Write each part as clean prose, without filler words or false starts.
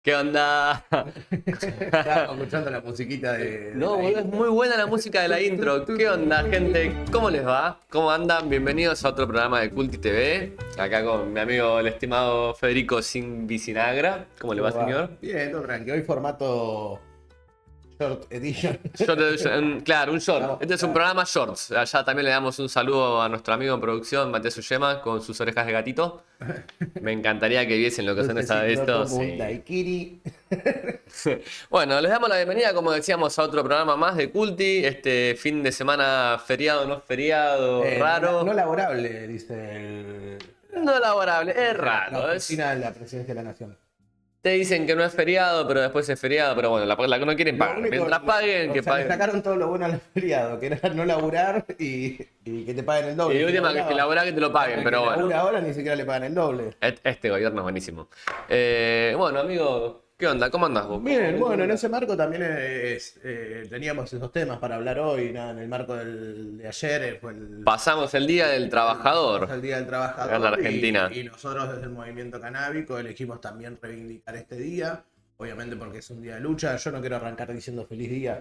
¿Qué onda? Estábamos escuchando la musiquita de No, la boludo, es muy buena la música de la intro. ¿Qué onda, gente? ¿Cómo les va? ¿Cómo andan? Bienvenidos a otro programa de Culti TV. Acá con mi amigo el estimado Federico Sin Vicinagra. ¿Cómo le va, ¿Cómo va? señor? Bien, todo tranquilo. Hoy formato short edition. Claro, un short. Vamos, Este es un claro. programa shorts. Allá también le damos un saludo a nuestro amigo en producción, Matías Uyema, con sus orejas de gatito. Me encantaría que viesen lo que son Lucecito esto. como un Sí. daiquiri. Bueno, les damos la bienvenida, como decíamos, a otro programa más de Culti. Este fin de semana feriado, no feriado, No raro, laborable, dice no laborable, es la raro. oficina de la Presidencia de la Nación. Te dicen que no es feriado, pero después es feriado, pero bueno, la que no quieren Lo pagar. único, Mientras paguen, o que sea, le paguen. sacaron todo lo bueno al feriado, que era no laburar y que te paguen el Y doble de si última, que si laburabas. laburás que te lo paguen, El que pero bueno. labura ahora ni siquiera le pagan el doble. Este gobierno es buenísimo. Bueno, amigo, ¿qué onda? ¿Cómo andás vos? Bien, ¿Cómo bueno, en andás? ese marco también teníamos esos temas para hablar hoy, nada, en el marco de ayer fue Pasamos el Día del pasamos Trabajador el Día del acá en la Trabajador Argentina. y nosotros desde el movimiento canábico elegimos también reivindicar este día, obviamente porque es un día de lucha. Yo no quiero arrancar diciendo feliz día,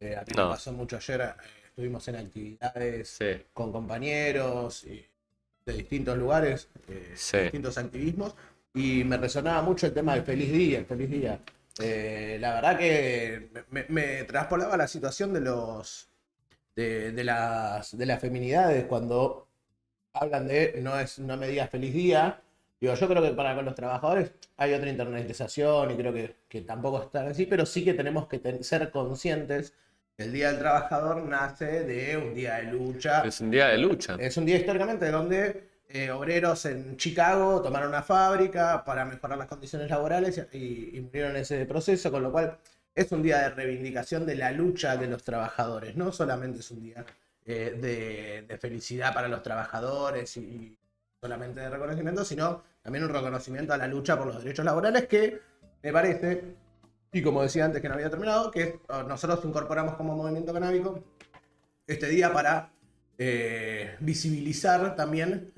a mí me No, pasó mucho ayer, estuvimos en actividades sí, con compañeros de distintos lugares, sí. distintos activismos, y me resonaba mucho el tema del feliz día, el feliz día. La verdad que me traspolaba la situación de las feminidades cuando hablan de no me digas feliz día. Digo, yo creo que para con los trabajadores hay otra internalización y creo que tampoco están así, pero sí que tenemos que ser conscientes que el Día del Trabajador nace de un día de lucha. Es un día de lucha. Es un día históricamente donde obreros en Chicago tomaron una fábrica para mejorar las condiciones laborales y murieron en ese proceso, con lo cual es un día de reivindicación de la lucha de los trabajadores. No solamente es un día de felicidad para los trabajadores y solamente de reconocimiento, sino también un reconocimiento a la lucha por los derechos laborales que me parece, y como decía antes que no había terminado, que nosotros incorporamos como movimiento canábico este día para visibilizar también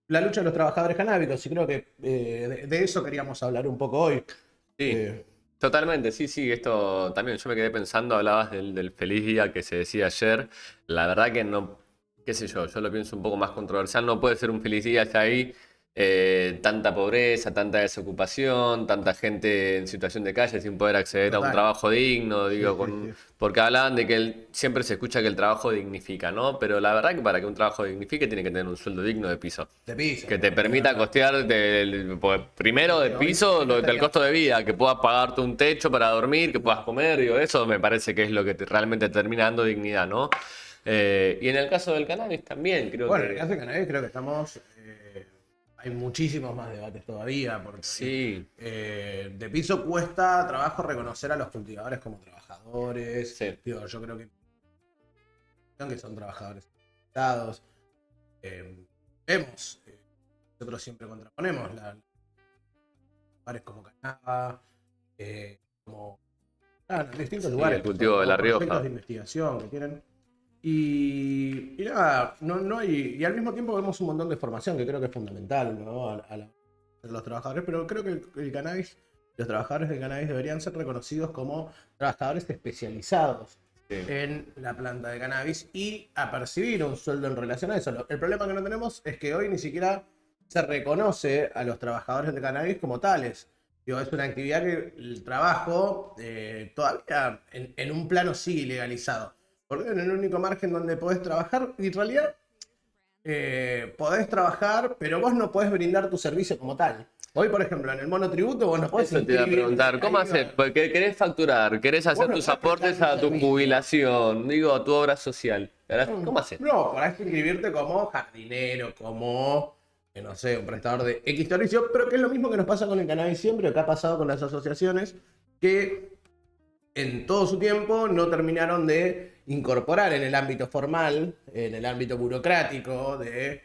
la lucha de los trabajadores canábicos. Y creo que de eso queríamos hablar un poco hoy. Sí, Eh, totalmente, sí, sí, esto también yo me quedé pensando, hablabas del feliz día que se decía ayer, la verdad que no, qué sé yo lo pienso un poco más controversial, no puede ser un feliz día si hay tanta pobreza, tanta desocupación, tanta gente en situación de calle sin poder acceder a un Total. trabajo digno, Sí, digo, sí, sí. porque hablaban de que siempre se escucha que el trabajo dignifica, ¿no? Pero la verdad que para que un trabajo dignifique tiene que tener un sueldo digno de piso De piso. que te permita costear pues, primero de piso Hoy del estaría. costo de vida, que puedas pagarte un techo para dormir, que puedas comer, digo, eso me parece que es lo que realmente termina dando dignidad, ¿no? Y en el caso del cannabis también, creo Bueno, en el caso que de cannabis creo que estamos. Hay muchísimos más debates todavía, porque hoy, sí, de piso cuesta trabajo reconocer a los cultivadores como trabajadores. sí, Digo, yo creo que son trabajadores dados. Vemos, nosotros siempre contraponemos lugares como Canadá, como distintos sí, el lugares que cultivo de o La proyectos Rioja. de investigación que tienen. Y nada, no hay, y al mismo tiempo vemos un montón de formación que creo que es fundamental, ¿no? De los trabajadores, pero creo que el cannabis, los trabajadores del cannabis deberían ser reconocidos como trabajadores especializados Sí. en la planta de cannabis y a percibir un sueldo en relación a eso. El problema que no tenemos es que hoy ni siquiera se reconoce a los trabajadores de cannabis como tales. Digo, es una actividad que el trabajo todavía en un plano sigue ilegalizado. Porque en el único margen donde podés trabajar, y en realidad podés trabajar, pero vos no podés brindar tu servicio como tal. Hoy, por ejemplo, en el monotributo vos no podés Eso te iba a preguntar, inscribirte. ¿cómo Ahí haces? Porque querés facturar, querés vos hacer no tus podés prestar aportes tu a tu servicio. jubilación, digo, a tu obra social. ¿Cómo haces? No, podés inscribirte como jardinero, como, no sé, un prestador de X servicio, pero que es lo mismo que nos pasa con el cannabis siempre, que ha pasado con las asociaciones, que en todo su tiempo no terminaron de incorporar en el ámbito formal, en el ámbito burocrático de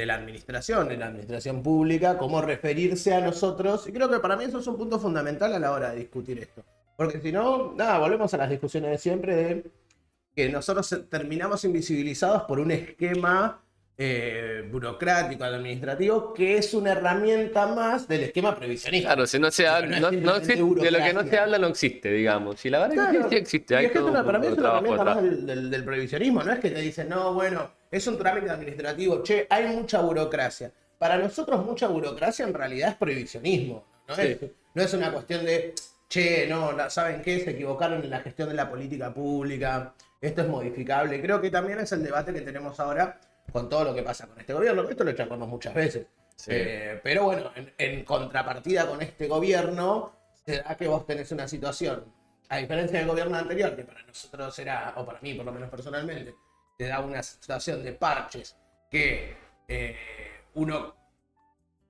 la administración pública, cómo referirse a nosotros. Y creo que para mí eso es un punto fundamental a la hora de discutir esto. Porque si no, nada, volvemos a las discusiones de siempre de que nosotros terminamos invisibilizados por un esquema burocrático, administrativo, que es una herramienta más del esquema previsionista. Claro, si no se habla, Pero no es no simplemente existe, de lo que no se burocracia. habla no existe, digamos. Y la verdad que sí, Claro, sí existe, y hay es que todo un para mí mundo es de una trabajo herramienta más detrás. del previsionismo, no es que te dicen, no, bueno, es un trámite administrativo, che, hay mucha burocracia. Para nosotros mucha burocracia en realidad es previsionismo, Sí, no es una cuestión de, che, no, ¿saben qué? Se equivocaron en la gestión de la política pública, esto es modificable. Creo que también es el debate que tenemos ahora con todo lo que pasa con este gobierno, esto lo charlamos muchas veces. sí, Pero bueno, en contrapartida con este gobierno, se da que vos tenés una situación, a diferencia del gobierno anterior, que para nosotros era, o para mí por lo menos personalmente, te da una situación de parches que uno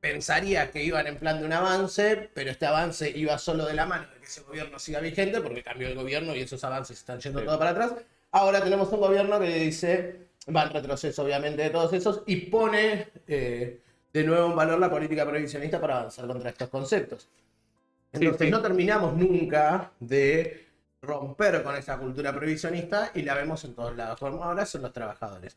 pensaría que iban en plan de un avance, pero este avance iba solo de la mano de que ese gobierno siga vigente, porque cambió el gobierno y esos avances están yendo sí. todo para atrás. Ahora tenemos un gobierno que dice, va en retroceso obviamente de todos esos, y pone de nuevo en valor la política previsionista para avanzar contra estos conceptos. Sí, Entonces sí. no terminamos nunca de romper con esa cultura previsionista y la vemos en todos lados. Como ahora son los trabajadores.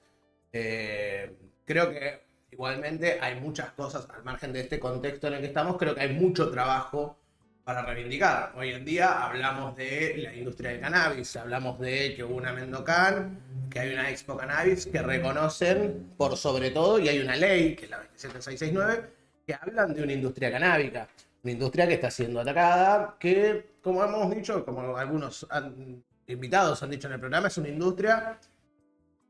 Creo que igualmente hay muchas cosas al margen de este contexto en el que estamos. Creo que hay mucho trabajo para reivindicar. Hoy en día hablamos de la industria del cannabis, hablamos de que hubo una Mendocan, que hay una Expo Cannabis que reconocen por sobre todo, y hay una ley, que es la 27669, que hablan de una industria canábica. Una industria que está siendo atacada, que, como hemos dicho, como algunos invitados han dicho en el programa, es una industria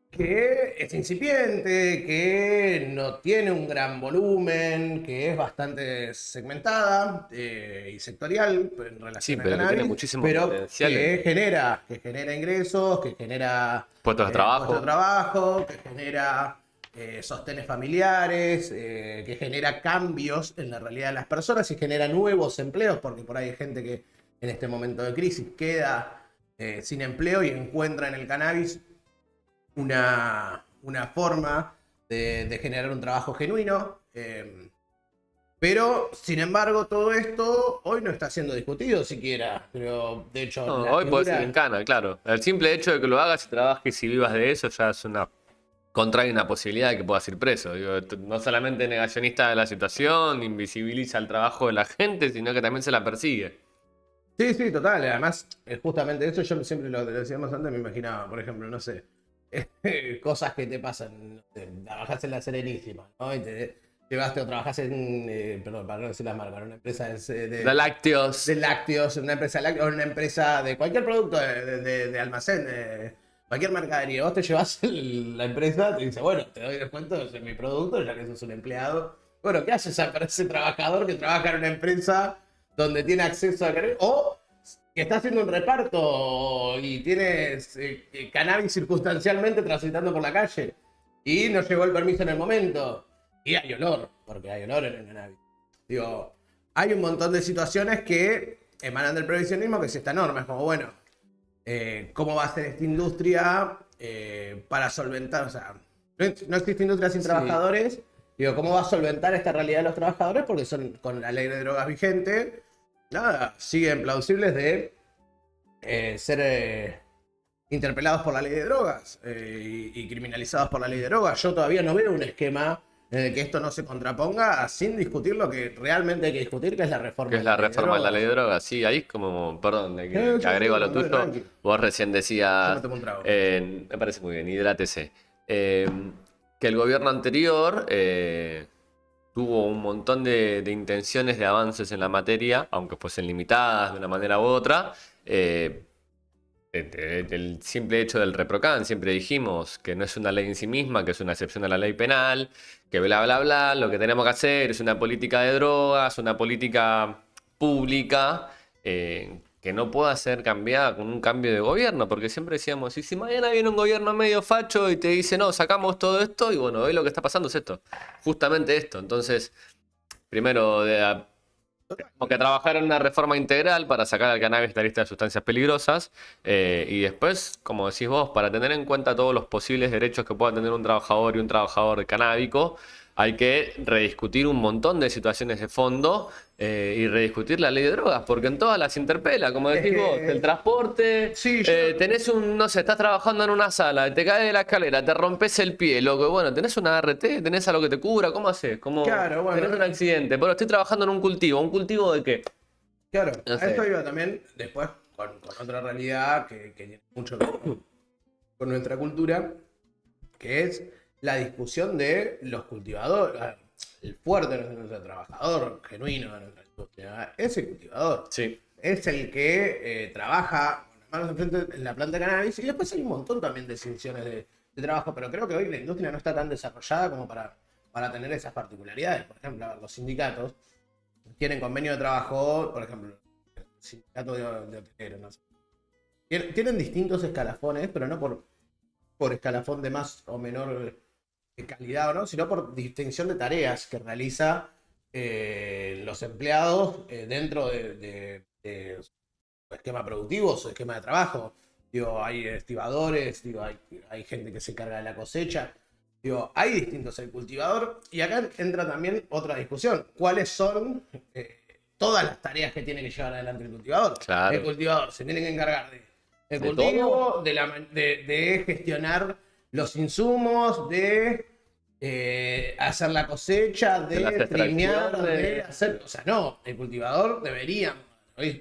que es incipiente, que no tiene un gran volumen, que es bastante segmentada y sectorial en Sí, relación al pero que tiene cannabis, muchísimo pero potencial en que genera ingresos, que genera puestos de puestos de trabajo. trabajo, que genera sostenes familiares, que genera cambios en la realidad de las personas y genera nuevos empleos, porque por ahí hay gente que en este momento de crisis queda sin empleo y encuentra en el cannabis una forma de generar un trabajo genuino. Pero, sin embargo, todo esto hoy no está siendo discutido siquiera. Pero, de hecho, No, la hoy puede ser en figura... cana, claro. El simple hecho de que lo hagas y trabajes y vivas de eso ya es una contrae una posibilidad de que puedas ir preso. Digo, no solamente negacionista de la situación, invisibiliza el trabajo de la gente, sino que también se la persigue. Sí, sí, total. Además, justamente eso yo siempre lo decíamos antes, me imaginaba, por ejemplo, no sé, cosas que te pasan, no sé, trabajás en la Serenísima, ¿no? Y te llevaste o trabajás en, perdón, para no decir la marca, en una empresa De lácteos. de lácteos, en una empresa láctea, o en una empresa de cualquier producto de almacén, de cualquier mercadería. Vos te llevas la empresa, te dice, bueno, te doy descuento de mi producto, ya que sos un empleado. Bueno, ¿qué haces para ese trabajador que trabaja en una empresa donde tiene acceso a cannabis? O que está haciendo un reparto y tienes cannabis circunstancialmente transitando por la calle y no llegó el permiso en el momento. Y hay olor, porque hay olor en el cannabis. Digo, hay un montón de situaciones que emanan del previsionismo que si esta norma es como, bueno, ¿cómo va a ser esta industria para solventar? O sea, no existe industria sin Sí. trabajadores. Digo, ¿cómo va a solventar esta realidad de los trabajadores? Porque son con la ley de drogas vigente, nada, siguen plausibles de ser interpelados por la ley de drogas y criminalizados por la ley de drogas. Yo todavía no veo un esquema en el que esto no se contraponga sin discutir lo que realmente hay que discutir, que es la reforma Que de es la la ley de reforma de la ley drogas. de drogas. Sí, ahí es como, perdón, que Sí, sí, agrego a lo dale, tuyo. tranqui. Vos recién Yo me decías, tomo un trago. me parece muy bien, hidrátese, que el gobierno anterior tuvo un montón de intenciones de avances en la materia, aunque fuesen limitadas de una manera u otra. El simple hecho del ReproCan, siempre dijimos que no es una ley en sí misma, que es una excepción a la ley penal, que bla, bla, bla, lo que tenemos que hacer es una política de drogas, una política pública, que no pueda ser cambiada con un cambio de gobierno, porque siempre decíamos, y si mañana viene un gobierno medio facho y te dice, no, sacamos todo esto, y bueno, hoy lo que está pasando es esto, justamente esto. Entonces, primero, como que trabajar en una reforma integral para sacar al cannabis de la lista de sustancias peligrosas, y después, como decís vos, para tener en cuenta todos los posibles derechos que pueda tener un trabajador y un trabajador canábico, hay que rediscutir un montón de situaciones de fondo y rediscutir la ley de drogas, porque en todas las interpela, como Es decís vos, que- el transporte, Sí, yo... tenés no sé, estás trabajando en una sala, te caes de la escalera, te rompes el pie, loco, bueno, tenés una ART, tenés algo que te cubra, ¿cómo haces? ¿Cómo Claro, bueno, tenés un accidente? Bueno, estoy trabajando en un cultivo de qué? claro, No a esto sé. iba también después con otra realidad que tiene mucho que ver con nuestra cultura, que es la discusión de los cultivadores. El fuerte de nuestro trabajador genuino de nuestra industria es el cultivador. Sí, Es el que trabaja con las manos enfrente en la planta de cannabis y después hay un montón también de distinciones de trabajo, pero creo que hoy la industria no está tan desarrollada como para tener esas particularidades. Por ejemplo, a ver, los sindicatos tienen convenio de trabajo, por ejemplo, el sindicato de hoteleros, no sé. Tienen distintos escalafones, pero no por escalafón de más o menor calidad o no, sino por distinción de tareas que realiza los empleados dentro de su esquema productivo, su esquema de trabajo. Digo, hay estibadores, digo, hay gente que se encarga de la cosecha. Digo, hay distintos el cultivador. Y acá entra también otra discusión. ¿Cuáles son todas las tareas que tiene que llevar adelante el cultivador? El claro. cultivador se tiene que encargar del ¿De todo? cultivo, de gestionar los insumos, de hacer la cosecha, De las de trimear, de extracciones. hacer. O sea, no, el cultivador debería.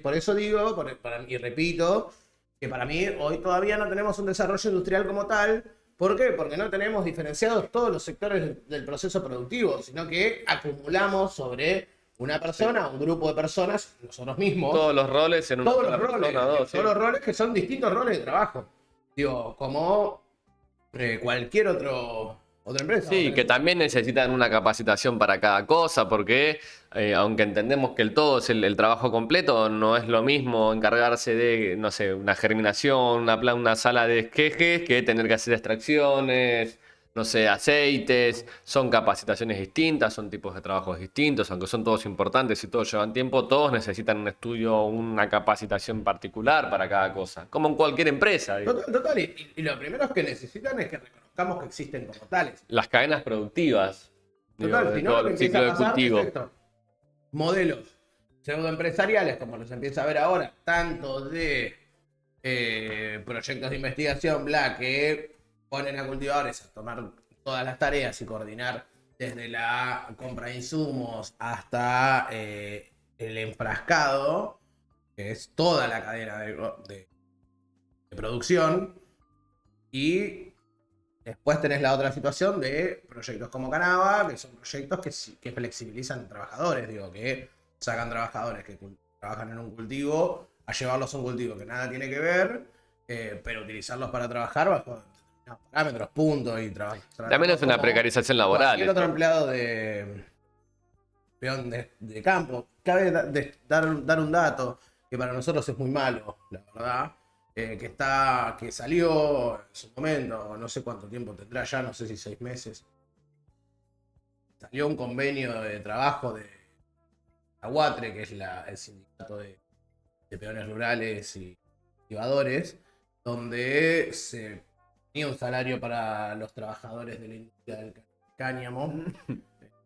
Por eso digo, y repito, que para mí hoy todavía no tenemos un desarrollo industrial como tal. ¿Por qué? Porque no tenemos diferenciados todos los sectores del proceso productivo, sino que acumulamos sobre una Sí. persona, un grupo de personas, nosotros mismos, Todos los roles en una todos los sola roles, persona, digo, dos, sí. todos los roles que son distintos roles de trabajo. Digo, como cualquier otra empresa. Vos Sí, que tenés también necesitan una capacitación para cada cosa, porque aunque entendemos que el todo es el trabajo completo, no es lo mismo encargarse de, no sé, una germinación, una sala de esquejes, que tener que hacer extracciones, no sé, aceites. Son capacitaciones distintas, son tipos de trabajos distintos, aunque son todos importantes y todos llevan tiempo, todos necesitan un estudio, una capacitación particular para cada cosa, como en cualquier empresa, digo. Total, y lo primero que necesitan es que reconozcamos que existen como tales. Las cadenas productivas, digo, Total, de si no todo lo que el empieza ciclo a de pasar es cultivo. esto. Modelos pseudoempresariales, como los empieza a ver ahora, tanto de proyectos de investigación, bla, que ponen a cultivadores a tomar todas las tareas y coordinar desde la compra de insumos hasta el enfrascado, que es toda la cadena de producción. Y después tenés la otra situación de proyectos como Canava, que son proyectos que flexibilizan trabajadores, digo, que sacan trabajadores que trabajan en un cultivo a llevarlos a un cultivo que nada tiene que ver, pero utilizarlos para trabajar bajo determinados parámetros, puntos, y También tratarlos es una como precarización laboral cualquier otro esto. empleado de peón de campo. Cabe dar un dato que para nosotros es muy malo, la verdad. Que salió en su momento, no sé cuánto tiempo tendrá ya, no sé si 6 meses. Salió un convenio de trabajo de Aguatre, que es el sindicato de peones rurales y cultivadores, donde se tenía un salario para los trabajadores de la industria del cáñamo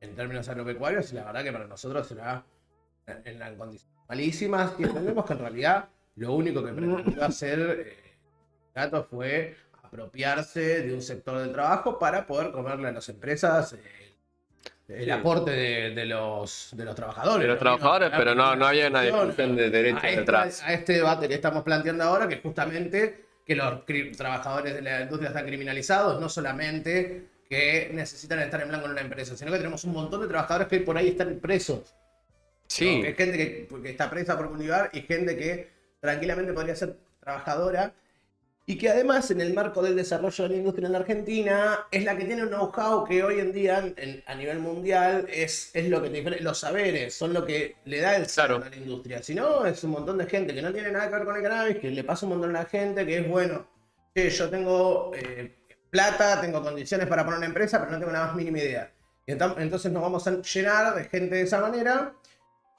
en términos agropecuarios, y la verdad que para nosotros será en condiciones malísimas, y entendemos que en realidad lo único que pretendió hacer Gato fue apropiarse de un sector del trabajo para poder comerle a las empresas el Sí. aporte de los De trabajadores. los No vino a trabajadores, poner pero no, ninguna no había una solución discusión de derechos detrás. a este debate que estamos planteando ahora, que justamente que los trabajadores de la industria están criminalizados, no solamente que necesitan estar en blanco en una empresa, sino que tenemos un montón de trabajadores que por ahí están presos. Digo, que hay Sí, gente que está presa por cultivar y gente que tranquilamente podría ser trabajadora y que además en el marco del desarrollo de la industria en la Argentina es la que tiene un know-how que hoy en día a nivel mundial es lo que te los saberes, son lo que le da el salto claro. a la industria. Si no, es un montón de gente que no tiene nada que ver con el cannabis, que le pasa un montón a la gente, que es bueno, che, yo tengo plata, tengo condiciones para poner una empresa, pero no tengo la más mínima idea. Y entonces nos vamos a llenar de gente de esa manera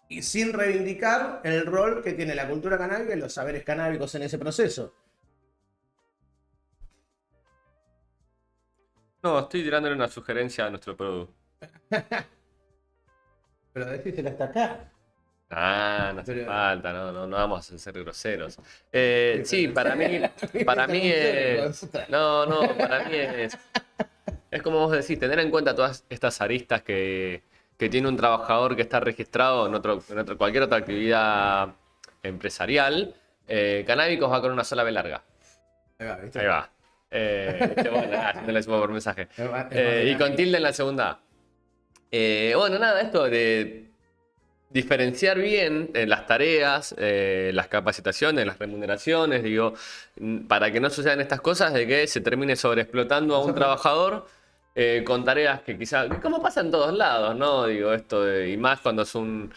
y sin reivindicar el rol que tiene la cultura canábica y los saberes canábicos en ese proceso. No, estoy tirándole una sugerencia a nuestro producto. Pero decísela hasta acá. Ah, no hace Pero, falta, no vamos a ser groseros. sí, Sí, pero- para mí hijo de es. puta. No, para mí es como vos decís, tener en cuenta todas estas aristas que tiene un trabajador que está registrado cualquier otra actividad empresarial. Canábicos va con una sola B larga. Ahí va, ¿viste? Ahí va. Bueno, no le supo por mensaje. Es más de Y con Cani. tilde en la segunda. Bueno, nada, esto de diferenciar bien las tareas, las capacitaciones, las remuneraciones, digo, para que no sucedan estas cosas de que se termine sobreexplotando a un trabajador con tareas que quizás, como pasa en todos lados, ¿no? Digo, y más cuando es un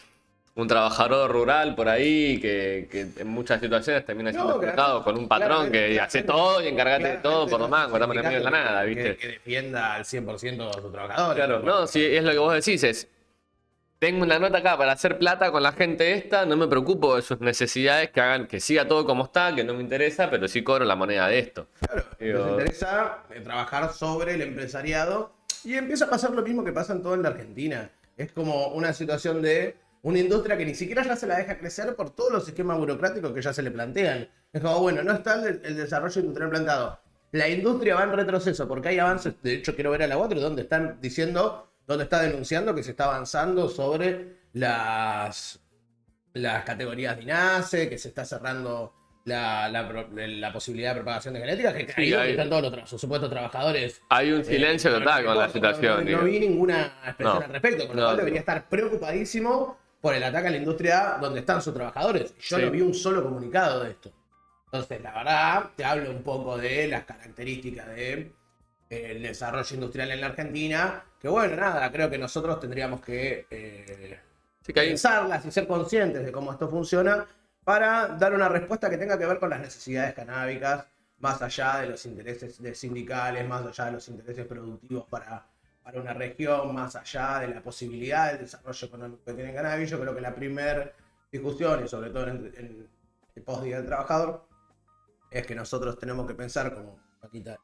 trabajador rural por ahí que en muchas situaciones termina siendo No, explotado con un patrón que hace todo y encárgate de todo por lo no es mango, un estamos en el medio de la sindicato nada, ¿viste? que defienda al 100% a sus trabajadores. Claro, no, sí, es lo que vos decís, tengo una nota acá para hacer plata con la gente esta, no me preocupo de sus necesidades, que hagan que siga todo como está, que no me interesa, pero sí cobro la moneda de esto. Claro, les Digo, interesa trabajar sobre el empresariado y empieza a pasar lo mismo que pasa en toda la Argentina. Es como una situación de una industria que ni siquiera ya se la deja crecer por todos los esquemas burocráticos que ya se le plantean. Es como, bueno, no está el desarrollo industrial plantado. La industria va en retroceso porque hay avances. De hecho, quiero ver a la 4 donde están diciendo, donde está denunciando que se está avanzando sobre las categorías de INASE, que se está cerrando la posibilidad de propagación de genética, que Sí, ahí donde están todos los supuestos trabajadores. hay un silencio total con la situación. No digo. vi ninguna expresión No, al respecto, con lo no, cual no. debería estar preocupadísimo por el ataque a la industria donde están sus trabajadores. Yo Sí. no vi un solo comunicado de esto. Entonces, la verdad, te hablo un poco de las características de el desarrollo industrial en la Argentina, que bueno, nada, creo que nosotros tendríamos que Sí que hay, pensarlas y ser conscientes de cómo esto funciona para dar una respuesta que tenga que ver con las necesidades canábicas, más allá de los intereses sindicales, más allá de los intereses productivos para una región, más allá de la posibilidad del desarrollo económico que tiene cannabis. Yo creo que la primera discusión, y sobre todo en el post-día del trabajador, es que nosotros tenemos que pensar, como Paquita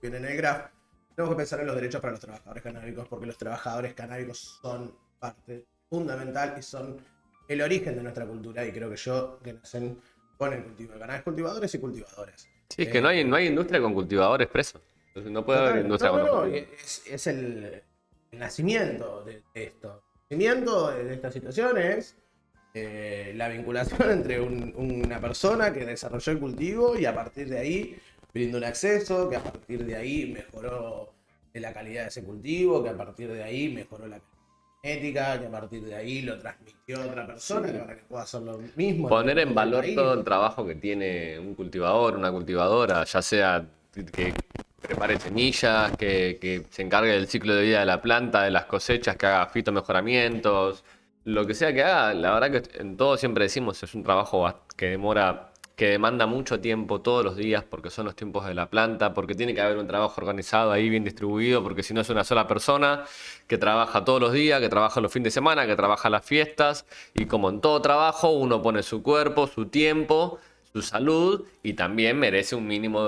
viene en el graph, tenemos que pensar en los derechos para los trabajadores canábicos, porque los trabajadores canábicos son parte fundamental y son el origen de nuestra cultura, y creo que nacen con el cultivo de cannabis, cultivadores y cultivadoras. sí, es que no hay industria con cultivadores presos. Entonces no puede haber Total. industria No, con no, los no, cultivadores. es el nacimiento de esto. El nacimiento de esta situación es la vinculación entre una persona que desarrolló el cultivo y a partir de ahí brindó un acceso, que a partir de ahí mejoró la calidad de ese cultivo, que a partir de ahí mejoró la genética, que a partir de ahí lo transmitió a otra persona para que pueda hacer lo mismo. Poner en el valor país. todo el trabajo que tiene un cultivador, una cultivadora, ya sea que prepare semillas, que se encargue del ciclo de vida de la planta, de las cosechas, que haga fitomejoramientos, lo que sea que haga. La verdad que en todo siempre decimos, es un trabajo que demanda mucho tiempo todos los días, porque son los tiempos de la planta, porque tiene que haber un trabajo organizado ahí, bien distribuido, porque si no es una sola persona que trabaja todos los días, que trabaja los fines de semana, que trabaja las fiestas, y como en todo trabajo, uno pone su cuerpo, su tiempo, su salud, y también merece un mínimo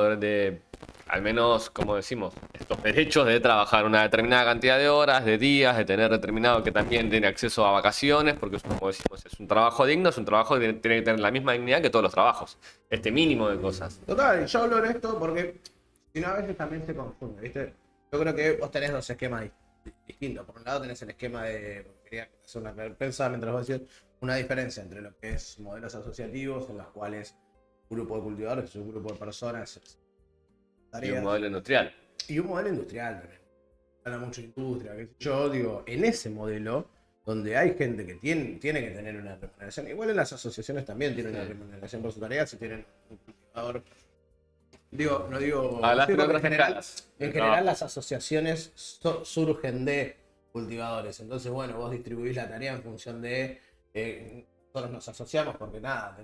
al menos, como decimos, estos derechos de trabajar una determinada cantidad de horas, de días, de tener determinado que también tiene acceso a vacaciones, porque como decimos, es un trabajo digno, es un trabajo que tiene que tener la misma dignidad que todos los trabajos. Este mínimo de cosas. Total, y yo hablo de esto porque si no a veces también se confunde, ¿viste? Yo creo que vos tenés dos esquemas distintos. Por un lado tenés el esquema de, quería hacer una pensar mientras vos decís, una diferencia entre lo que es modelos asociativos en los cuales un grupo de cultivadores, un grupo de personas, Y un tareas, modelo industrial. y un modelo industrial también. Habla mucho de industria, qué sé yo digo, en ese modelo donde hay gente que tiene que tener una remuneración, igual en las asociaciones también tienen una remuneración por su tarea, si tienen un cultivador. Digo, no digo. Hablaste digo de que otras escalas. en No. general las asociaciones surgen de cultivadores. Entonces, bueno, vos distribuís la tarea en función de. Nosotros nos asociamos porque nada,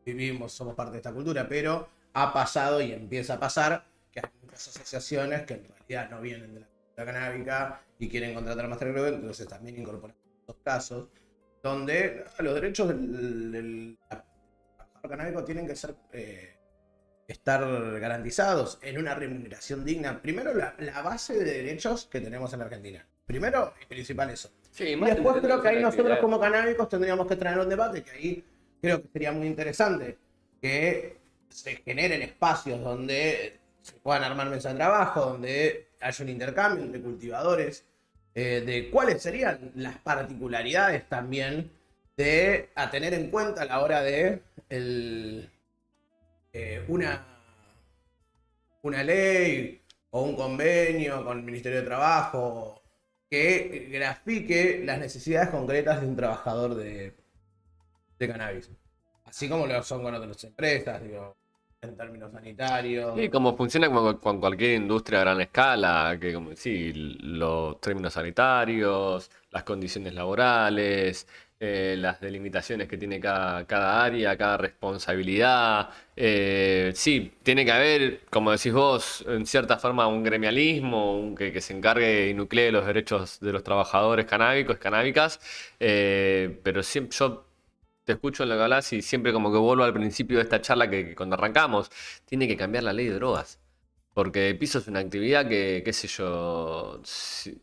vivimos, somos parte de esta cultura, pero ha pasado y empieza a pasar que hay muchas asociaciones que en realidad no vienen de la cultura canábica y quieren contratar más recreo, entonces también incorporan estos casos donde los derechos del trabajador canábico tienen que ser. Estar garantizados en una remuneración digna. Primero, la base de derechos que tenemos en la Argentina. Primero y principal eso. Sí, Y más después entender creo que ahí la nosotros actividad. como canábicos tendríamos que traer un debate, que ahí creo que sería muy interesante, que se generen espacios donde se puedan armar mesas de trabajo, donde haya un intercambio entre cultivadores, de cuáles serían las particularidades también de a tener en cuenta a la hora de una ley o un convenio con el Ministerio de Trabajo que grafique las necesidades concretas de un trabajador de cannabis. Así como lo son con otras empresas, digo, en términos Sí, sanitarios. como funciona con cualquier industria a gran escala, que como sí, los términos sanitarios, las condiciones laborales, las delimitaciones que tiene cada área, cada responsabilidad. Sí, tiene que haber, como decís vos, en cierta forma un gremialismo, que se encargue y nuclee los derechos de los trabajadores canábicos, canábicas, pero siempre yo te escucho en lo que hablas y siempre como que vuelvo al principio de esta charla que cuando arrancamos, tiene que cambiar la ley de drogas. Porque el piso es una actividad que, qué sé yo, si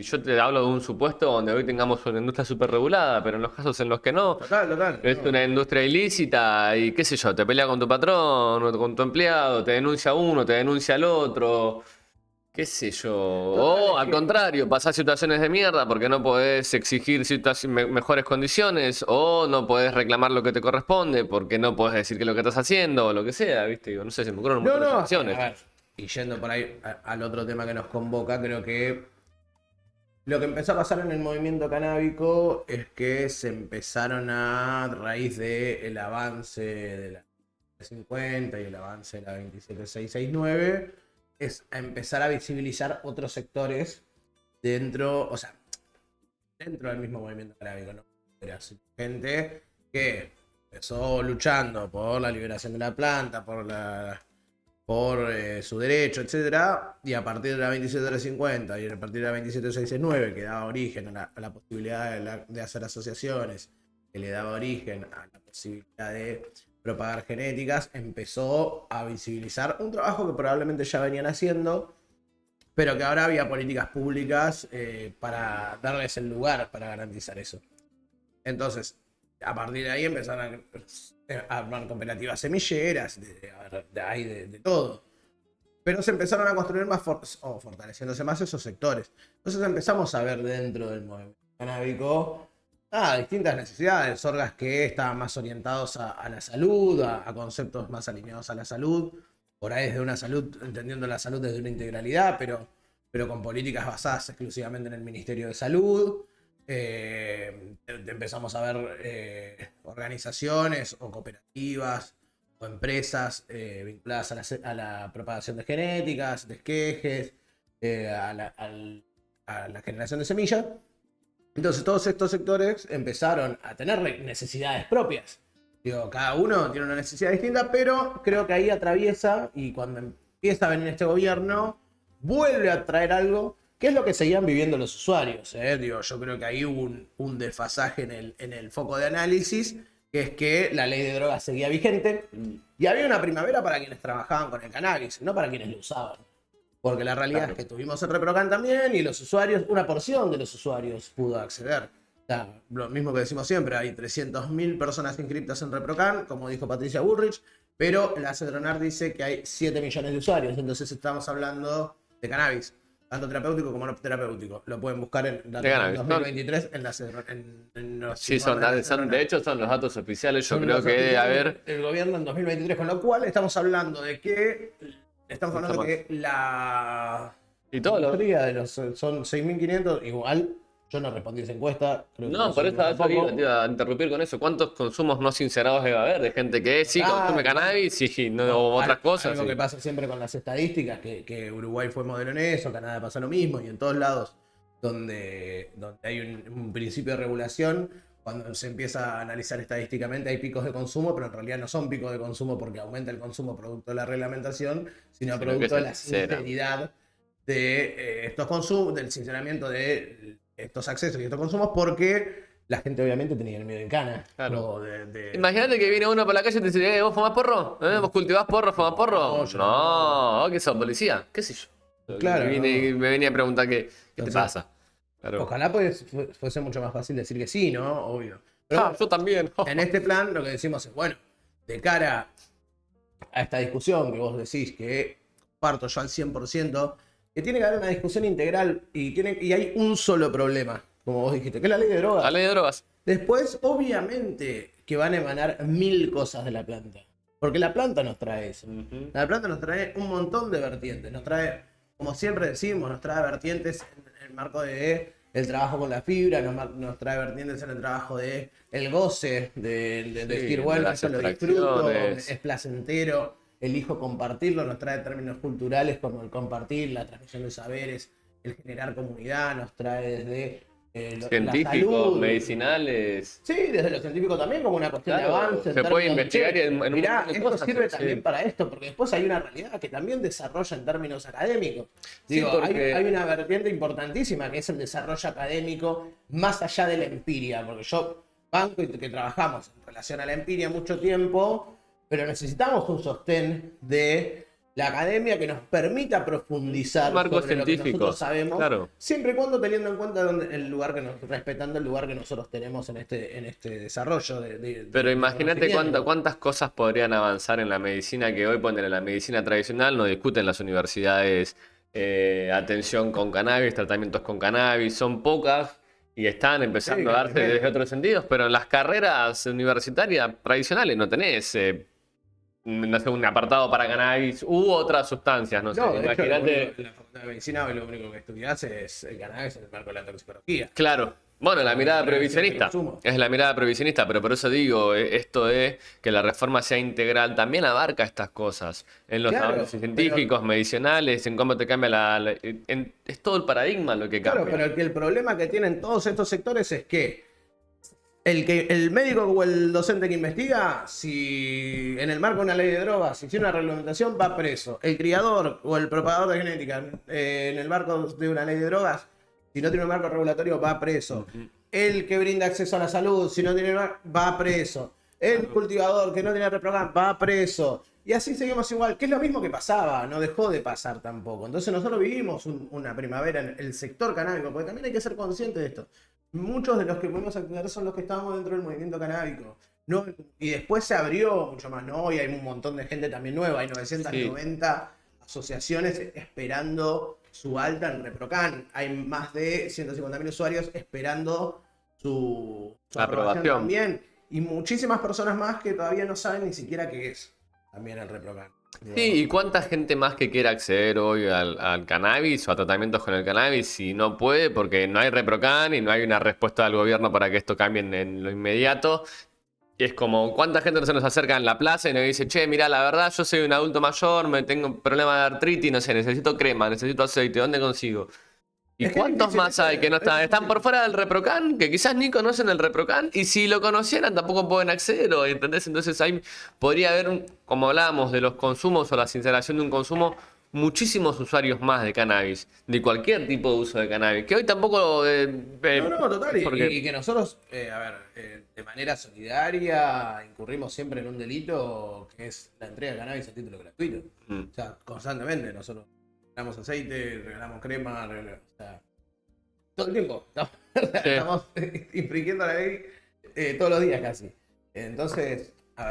yo te hablo de un supuesto donde hoy tengamos una industria súper regulada, pero en los casos en los que no, Total, total. es No. una industria ilícita y qué sé yo, te pelea con tu patrón o con tu empleado, te denuncia uno, te denuncia al otro. ¿Qué sé yo? Total, O es al que contrario, pasás situaciones de mierda porque no podés exigir mejores condiciones o no podés reclamar lo que te corresponde porque no podés decir que lo que estás haciendo o lo que sea, ¿viste? Digo, no sé, se me ocurren un no, montón de no, es que, a situaciones. ver, y yendo por ahí al otro tema que nos convoca, creo que lo que empezó a pasar en el movimiento canábico es que se empezaron a raíz del avance de la 50 y el avance de la 27669, es a empezar a visibilizar otros sectores dentro, o sea, dentro del mismo movimiento canábico, ¿no? Era gente que empezó luchando por la liberación de la planta, por su derecho, etcétera, y a partir de la 27350 y a partir de la 27669, que daba origen a la posibilidad de hacer asociaciones, que le daba origen a la posibilidad de propagar genéticas, empezó a visibilizar un trabajo que probablemente ya venían haciendo, pero que ahora había políticas públicas para darles el lugar para garantizar eso. Entonces, a partir de ahí empezaron a armar cooperativas semilleras, de todo. Pero se empezaron a construir más o fortaleciéndose más esos sectores. Entonces empezamos a ver dentro del movimiento canábico distintas necesidades, orgas que estaban más orientados a la salud, a conceptos más alineados a la salud, por ahí desde una salud, entendiendo la salud desde una integralidad, pero con políticas basadas exclusivamente en el Ministerio de Salud. Empezamos a ver organizaciones o cooperativas o empresas vinculadas a la propagación de genéticas, de esquejes, a la generación de semillas. Entonces todos estos sectores empezaron a tener necesidades propias. Digo, cada uno tiene una necesidad distinta, pero creo que ahí atraviesa y cuando empieza a venir este gobierno, vuelve a traer algo que es lo que seguían viviendo los usuarios. Digo, yo creo que ahí hubo un desfasaje en el foco de análisis, que es que la ley de drogas seguía vigente y había una primavera para quienes trabajaban con el cannabis, no para quienes lo usaban. Porque la realidad Claro. es que tuvimos el ReproCan también y los usuarios, una porción de los usuarios pudo acceder. O sea, lo mismo que decimos siempre, hay 300.000 personas inscritas en ReproCan, como dijo Patricia Bullrich, pero la Cedronar dice que hay 7 millones de usuarios, entonces estamos hablando de cannabis, tanto terapéutico como no terapéutico. Lo pueden buscar en datos De del cannabis. 2023 en la en los Sí, informes de la de Cedronar. hecho son los datos oficiales, yo Son creo los que debe oficiales haber... del gobierno en 2023, con lo cual estamos hablando de que la Y todo lo... mayoría de los son 6.500, igual yo no respondí esa encuesta, creo que No, vos por eso, tampoco. iba, te iba a interrumpir con eso. ¿Cuántos consumos no sincerados debe haber de gente que sí consume cannabis y no, o otras cosas? Algo Sí. que pasa siempre con las estadísticas, que Uruguay fue modelo en eso, Canadá pasa lo mismo, y en todos lados donde hay un principio de regulación, cuando se empieza a analizar estadísticamente hay picos de consumo, pero en realidad no son picos de consumo porque aumenta el consumo producto de la reglamentación, sino Sino que producto de se la sincera. sinceridad de estos consumos, del sinceramiento de estos accesos y estos consumos, porque la gente obviamente tenía el miedo en cana. Claro. O Imagínate que viene uno por la calle y te dice, ¿vos fumás porro? ¿Vos cultivás porro, fumás porro? No, yo No, ¿vos qué sos, policía? ¿Qué sé yo? Claro, Me no. venía a preguntar qué te Entonces, pasa. Claro. Ojalá pues, fuese mucho más fácil decir que sí, ¿no? Obvio. Pero bueno, Yo también. en este plan lo que decimos es, bueno, de cara a esta discusión que vos decís que parto yo al 100%, que tiene que haber una discusión integral y hay un solo problema, como vos dijiste, que es la ley de drogas. La ley de drogas. Después, obviamente, que van a emanar 1000 cosas de la planta. Porque la planta nos trae eso. La planta nos trae un montón de vertientes. Nos trae, como siempre decimos, nos trae vertientes en el marco de el trabajo con la fibra, nos trae vertientes en el trabajo de el goce, de decir, bueno, esto lo disfruto, es placentero, elijo compartirlo, nos trae términos culturales como el compartir, la transmisión de saberes, el generar comunidad, nos trae desde científicos, medicinales. Sí, desde lo científico también, como una cuestión de avance. Se puede investigar en un mirá, montón de esto cosas, sirve también para esto, porque después hay una realidad que también desarrolla en términos académicos. Digo, porque... hay una vertiente importantísima que es el desarrollo académico más allá de la empiria, porque yo banco y que trabajamos en relación a la empiria mucho tiempo, pero necesitamos un sostén de la academia que nos permita profundizar marco sobre científico, lo que nosotros sabemos, claro. siempre y cuando teniendo en cuenta el lugar que respetando el lugar que nosotros tenemos en este desarrollo. Pero imagínate cuántas cosas podrían avanzar en la medicina que hoy ponen en la medicina tradicional, no discuten las universidades, atención con cannabis, tratamientos con cannabis, son pocas y están empezando a darse desde otros sentidos, pero en las carreras universitarias tradicionales no tenés... no sé, un apartado para cannabis u otras sustancias, no sé, imagínate. La facultad de medicina lo único que estudias es el cannabis en el marco de la toxicología. Claro, bueno, la mirada prohibicionista, es la mirada prohibicionista, pero por eso digo, esto de que la reforma sea integral también abarca estas cosas, en los avances científicos, medicinales, en cómo te cambia es todo el paradigma lo que cambia. Claro, pero el problema que tienen todos estos sectores es que el médico o el docente que investiga, si en el marco de una ley de drogas, si tiene una reglamentación, va preso. El criador o el propagador de genética, en el marco de una ley de drogas, si no tiene un marco regulatorio, va preso. El que brinda acceso a la salud, si no tiene va preso. El cultivador que no tiene reprograma, va preso. Y así seguimos igual, que es lo mismo que pasaba, no dejó de pasar tampoco. Entonces nosotros vivimos una primavera en el sector canábico, porque también hay que ser consciente de esto. Muchos de los que podemos acceder son los que estábamos dentro del movimiento canábico. ¿No? Y después se abrió mucho más, ¿no? Y hay un montón de gente también nueva, hay 990 asociaciones esperando su alta en ReproCan. Hay más de 150.000 usuarios esperando su aprobación también. Y muchísimas personas más que todavía no saben ni siquiera qué es también el ReproCan. Sí, ¿y cuánta gente más que quiere acceder hoy al cannabis o a tratamientos con el cannabis si no puede porque no hay ReproCan y no hay una respuesta del gobierno para que esto cambie en lo inmediato? Y es como, ¿cuánta gente se nos acerca en la plaza y nos dice, che, mira, la verdad, yo soy un adulto mayor, me tengo un problema de artritis, no sé, necesito crema, necesito aceite, ¿dónde consigo? ¿Y cuántos más hay que no están? Están por fuera del ReproCan, que quizás ni conocen el ReproCan, y si lo conocieran tampoco pueden acceder, ¿entendés? Entonces ahí podría haber, como hablábamos de los consumos o la instalación de un consumo, muchísimos usuarios más de cannabis, de cualquier tipo de uso de cannabis, que hoy tampoco... no, total, porque... y que nosotros, de manera solidaria, incurrimos siempre en un delito que es la entrega de cannabis a título gratuito. O sea, constantemente nosotros regalamos aceite, regalamos crema, o sea, todo el tiempo. Estamos infringiendo la ley todos los días casi. Entonces, a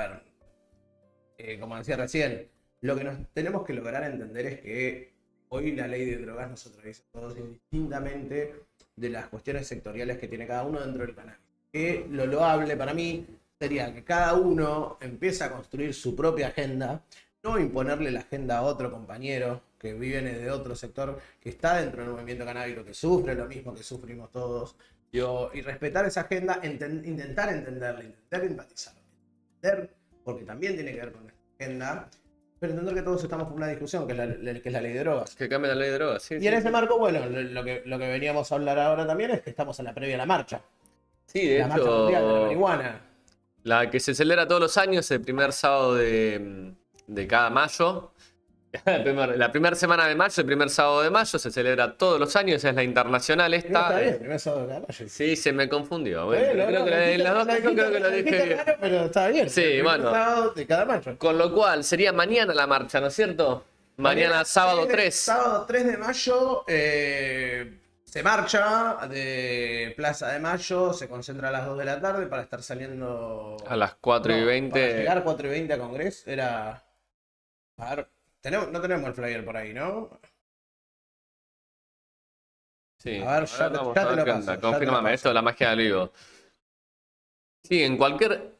ver, como decía recién, lo que nos tenemos que lograr entender es que hoy la ley de drogas nos atraviesa a todos indistintamente de las cuestiones sectoriales que tiene cada uno dentro del cannabis. Que lo loable para mí sería que cada uno empiece a construir su propia agenda, no imponerle la agenda a otro compañero que viene de otro sector, que está dentro del movimiento canábico, que sufre lo mismo que sufrimos todos, y respetar esa agenda, intentar entenderla, intentar empatizarla, porque también tiene que ver con nuestra agenda, pero entender que todos estamos por una discusión, que es la ley de drogas. Que cambie la ley de drogas, sí. Y en ese marco, bueno, lo que veníamos a hablar ahora también es que estamos en la previa a la marcha. Sí, de la marcha mundial de la marihuana. La que se celebra todos los años, el primer sábado de cada mayo. La primera semana de mayo, el primer sábado de mayo, se celebra todos los años, es la internacional esta. No, está bien, el primer sábado de cada mayo. Sí, se me confundió. Bueno, creo que las dos creo que lo dije bien. Pero está bien. Sí, bueno. Sábado de cada mayo. Con lo cual, sería mañana la marcha, ¿no es cierto? Mañana sábado 3. Sábado 3 de mayo se marcha de Plaza de Mayo, se concentra a las 2 de la tarde para estar saliendo. A las 4 y No, 20. para llegar 4 y 20 a Congreso era. A ver, no tenemos el flyer por ahí, ¿no? Sí, A ver, ya te vamos a ver lo qué paso. onda. Ya te lo Confírmame, esto paso. es la magia del vivo. Sí, en cualquier.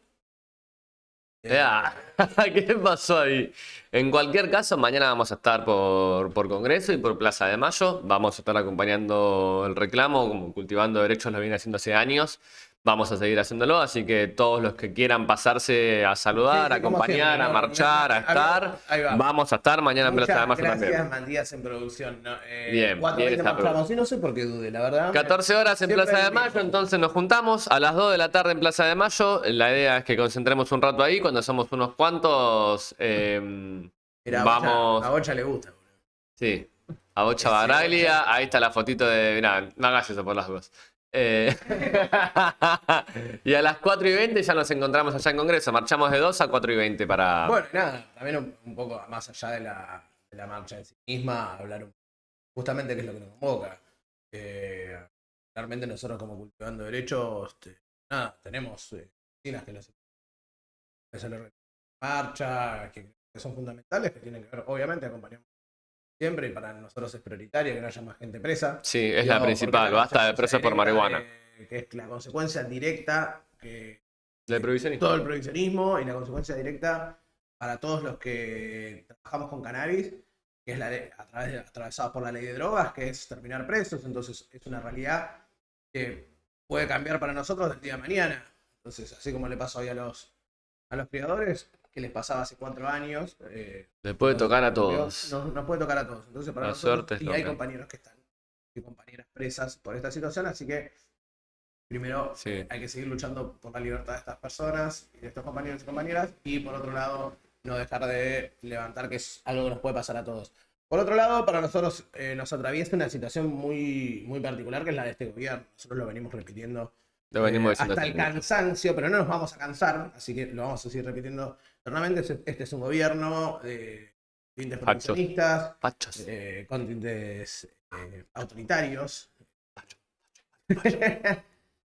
¿Qué pasó ahí? En cualquier caso, mañana vamos a estar por Congreso y por Plaza de Mayo. Vamos a estar acompañando el reclamo, como cultivando derechos lo viene haciendo hace años. Vamos a seguir haciéndolo, así que todos los que quieran pasarse a saludar, a Sí, como siempre, acompañar, a ¿no? marchar, a estar, Ahí va. vamos a estar mañana en Plaza de Muchas Mayo gracias, también. Matías, en producción. ¿No? Bien, bien 4:20 esa marchamos, y no sé por qué dude, la verdad. 14 horas en Siempre Plaza de lo mismo. Mayo, entonces nos juntamos a las 2 de la tarde en Plaza de Mayo. La idea es que concentremos un rato ahí. Cuando somos unos cuantos, Mira, vamos. a Bocha le gusta, boludo. Sí, a Bocha Ese Baraglia. Bocha. Ahí está la fotito de. Mirá, no hagas eso por las dudas. Eh, y a las 4 y 20 ya nos encontramos allá en Congreso. Marchamos de 2 a 4 y 20 para. Bueno, nada, también un poco más allá de la marcha en sí misma, hablar justamente qué es lo que nos convoca. Realmente nosotros como Cultivando Derechos, nada, tenemos oficinas que se lo marcha, que son fundamentales, que tienen que ver, obviamente, acompañamos siempre y para nosotros es prioritario que no haya más gente presa. Sí, es la principal. Basta de presos por marihuana. Que es la consecuencia directa que De prohibicionismo. todo el prohibicionismo y la consecuencia directa para todos los que trabajamos con cannabis, que es atravesados por la ley de drogas, que es terminar presos. Entonces es una realidad que puede cambiar para nosotros del día de mañana. Entonces, así como le pasó hoy a los criadores, que les pasaba hace 4 años. Les puede tocar a todos. Nos puede tocar a todos. Entonces, para La nosotros, suerte es y hay loca. compañeros que están, y compañeras presas por esta situación, así que primero Sí. hay que seguir luchando por la libertad de estas personas y de estos compañeros y compañeras, y por otro lado, no dejar de levantar, que es algo que nos puede pasar a todos. Por otro lado, para nosotros nos atraviesa una situación muy, muy particular, que es la de este gobierno. Nosotros lo venimos repitiendo Lo venimos diciendo hasta el hace mucho. cansancio, pero no nos vamos a cansar, así que lo vamos a seguir repitiendo eternamente. Este es un gobierno de tintes Fachos. proteccionistas, Pachos. con tintes autoritarios,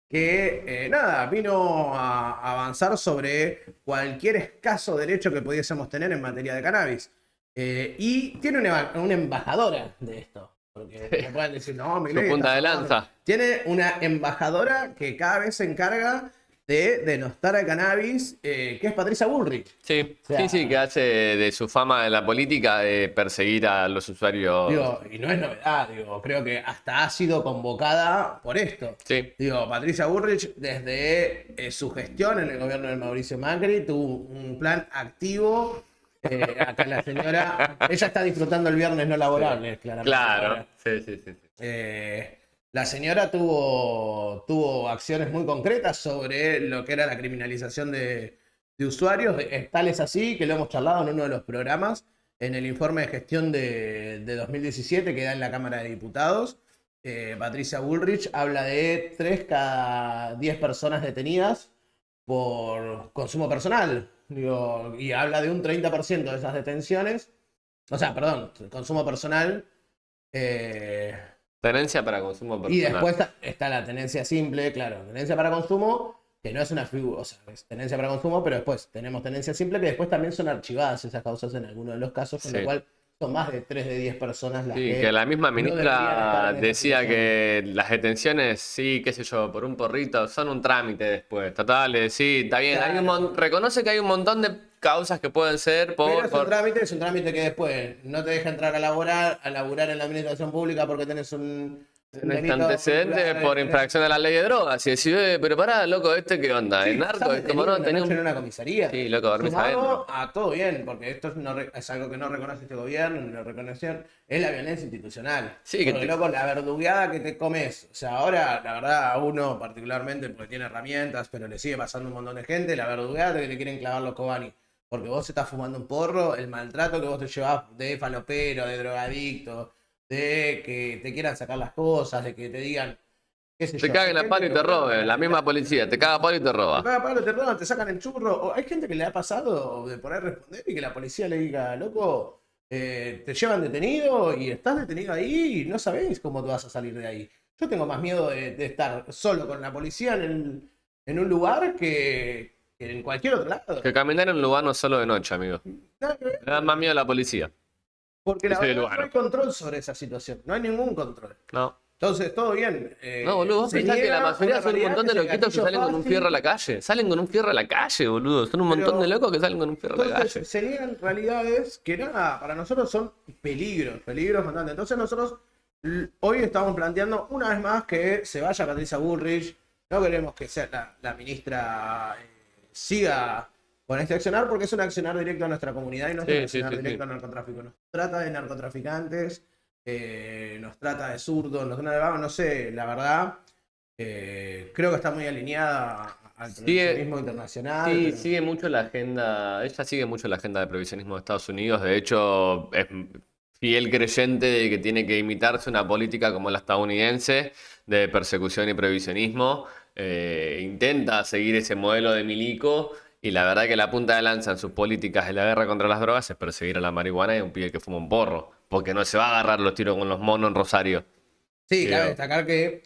que nada, vino a avanzar sobre cualquier escaso derecho que pudiésemos tener en materia de cannabis. Y tiene una embajadora de esto. Porque me pueden decir, no, Su punta de lanza. Tiene una embajadora que cada vez se encarga de denostar al cannabis, que es Patricia Bullrich. Sí, O sea, sí, que hace de su fama de la política de perseguir a los usuarios. Digo, y no es novedad, digo, creo que hasta ha sido convocada por esto. Sí. Digo, Patricia Bullrich, desde su gestión en el gobierno de Mauricio Macri, tuvo un plan activo. Acá la señora, ella está disfrutando el viernes no laborable, claramente. Claro, sí. La señora tuvo acciones muy concretas sobre lo que era la criminalización de usuarios. Tal es así que lo hemos charlado en uno de los programas, en el informe de gestión de 2017 que da en la Cámara de Diputados. Patricia Bullrich habla de 3 cada 10 personas detenidas por consumo personal. Digo, y habla de un 30% de esas detenciones. O sea, perdón, consumo personal. Tenencia para consumo personal. Y después está la tenencia simple, claro, tenencia para consumo, que no es una figura, o sea, es tenencia para consumo, pero después tenemos tenencia simple, que después también son archivadas esas causas en algunos de los casos, con Sí. lo cual son más de 3 de 10 personas las Sí, que la misma no deberían estar ministra en esa decía situación. que las detenciones, sí, qué sé yo, por un porrito, son un trámite después. Totales, sí, está bien. Claro. Reconoce que hay un montón de causas que pueden ser Pero es por... un trámite que después no te deja entrar a laburar en la administración pública porque tenés un delito antecedentes vinculado, por tenés infracción a la ley de drogas. Y decís, pero pará, loco, ¿este qué onda? Sí, ¿Es narco? estás Es como detenido no, una tenés noche en un... una comisaría. Sí, loco, dormís Sumado adentro. a todo bien, porque esto es algo que no reconoce este gobierno, ni lo reconoció, es la violencia institucional. Sí, que Porque, te- loco, la verdugueada que te comes. O sea, ahora, la verdad, a uno particularmente, porque tiene herramientas, pero le sigue pasando un montón de gente, la verdugueada que te quieren clavar los Cobani. Porque vos estás fumando un porro, el maltrato que vos te llevás de falopero, de drogadicto, de que te quieran sacar las cosas, de que te digan, qué sé Te yo, caguen a gente palo y que, te boludo, roben. La misma policía, te caga a palo y te te roba. paga palo, te roban, te sacan el churro. O hay gente que le ha pasado de poder responder y que la policía le diga, loco, te llevan detenido y estás detenido ahí y no sabéis cómo te vas a salir de ahí. Yo tengo más miedo de estar solo con la policía en un lugar que en cualquier otro lado. Que caminar en Lugano solo de noche, amigo. Nada que ver, Me da más miedo la policía. porque Yo la soy de verdad no Lugano. hay control sobre esa situación. No hay ningún control. No. Entonces, todo bien. No, boludo, vos Se pensás que la niega mayoría una son un realidad montón que de es el loquitos que gatillo salen con un fácil, fierro a la calle. Salen con un fierro a la calle, boludo. Son un montón de pero locos que salen con un fierro a la entonces calle. se niegan realidades que nada, para nosotros son peligros constantes. Entonces nosotros hoy estamos planteando una vez más que se vaya Patricia Bullrich. No queremos que sea la ministra siga con este accionar porque es un accionar directo a nuestra comunidad y no es un Sí, sí, accionar sí, directo sí. al narcotráfico. Nos trata de narcotraficantes, nos trata de zurdos, nos trata de no sé, la verdad. Creo que está muy alineada al Sigue, prohibicionismo internacional, sí, pero sigue mucho la agenda, ella sigue mucho la agenda de prohibicionismo de Estados Unidos. De hecho, es fiel creyente de que tiene que imitarse una política como la estadounidense de persecución y prohibicionismo. Intenta seguir ese modelo de Milico y la verdad que la punta de lanza en sus políticas de la guerra contra las drogas es perseguir a la marihuana y a un pibe que fuma un porro, porque no se va a agarrar los tiros con los monos en Rosario. sí, cabe Digo, destacar que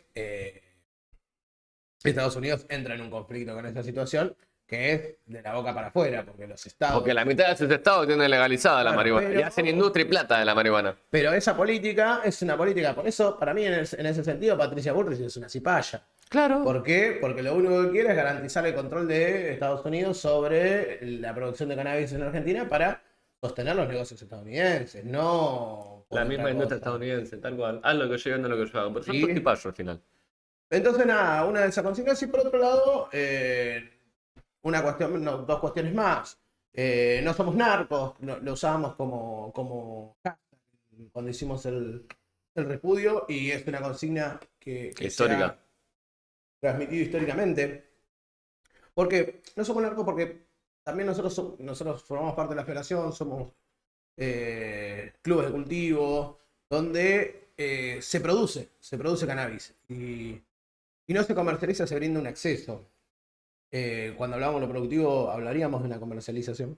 Estados Unidos entra en un conflicto con esta situación que es de la boca para afuera, porque los porque estados, la mitad de sus estados tienen legalizada la claro, marihuana y hacen industria y plata de la marihuana. pero esa política es una política, por eso para mí en ese sentido Patricia Bullrich es una cipaya. Claro. ¿Por qué? Porque lo único que quiere es garantizar el control de Estados Unidos sobre la producción de cannabis en Argentina para sostener los negocios estadounidenses, no por La otra misma industria cosa. estadounidense, tal cual. Haz lo que yo, no lo que yo hago. Pero son todos ¿Sí? tipazos al final. Entonces, nada, una de esas consignas y por otro lado, una cuestión, no, dos cuestiones más. No somos narcos, lo usábamos como hashtag cuando hicimos el repudio y es una consigna que se Histórica. ha transmitido históricamente. Porque no somos narcos porque también nosotros formamos parte de la federación, somos clubes de cultivo, donde se produce cannabis y no se comercializa, se brinda un acceso. Cuando hablamos de lo productivo, hablaríamos de una comercialización.